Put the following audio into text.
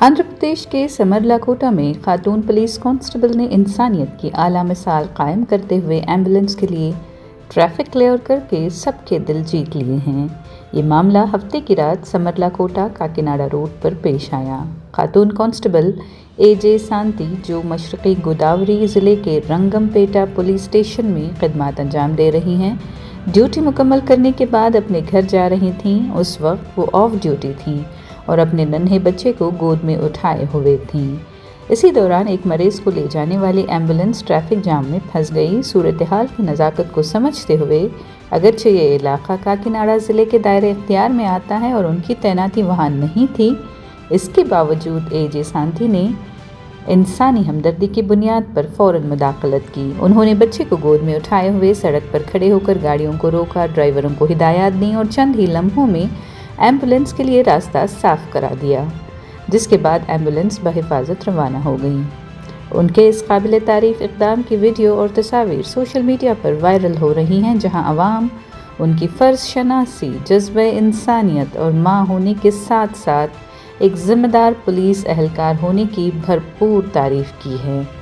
आंध्र प्रदेश के समरलाकोटा में खातून police constable ने इंसानियत की आला मिसाल कायम करते हुए एम्बुलेंस के लिए ट्रैफिक क्लियर करके सबके दिल जीत लिए हैं। ये मामला हफ्ते की रात समरलाकोटा काकीनाडा रोड पर पेश आया। खातून कांस्टेबल AJ शांति, जो मशरक़ी गोदावरी ज़िले के रंगमपेटा पुलिस स्टेशन में खिदमत अंजाम दे रही हैं, ड्यूटी मुकम्मल करने के बाद अपने घर जा रही थीं। उस वक्त वो ऑफ ड्यूटी थीं और अपने नन्हे बच्चे को गोद में उठाए हुए थीं। इसी दौरान एक मरीज को ले जाने वाली एम्बुलेंस ट्रैफिक जाम में फंस गई। सूरत हाल की नज़ाकत को समझते हुए, अगरचे ये इलाका काकीनाडा ज़िले के दायरे इख्तियार में आता है और उनकी तैनाती वहाँ नहीं थी, इसके बावजूद AJ शांति ने इंसानी हमदर्दी की बुनियाद पर फ़ौरन मुदाखलत की। उन्होंने बच्चे को गोद में उठाए हुए सड़क पर खड़े होकर गाड़ियों को रोका, ड्राइवरों को हिदायत दी और चंद ही लम्हों में एम्बुलेंस के लिए रास्ता साफ करा दिया, जिसके बाद एम्बुलेंस बहिफाजत रवाना हो गई। उनके इस काबिल तारीफ़ इक़दाम की वीडियो और तस्वीर सोशल मीडिया पर वायरल हो रही हैं, जहां अवाम उनकी फ़र्ज़ शनासी, जज्बे इंसानियत और माँ होने के साथ साथ एक ज़िम्मेदार पुलिस एहलकार होने की भरपूर तारीफ़ की है।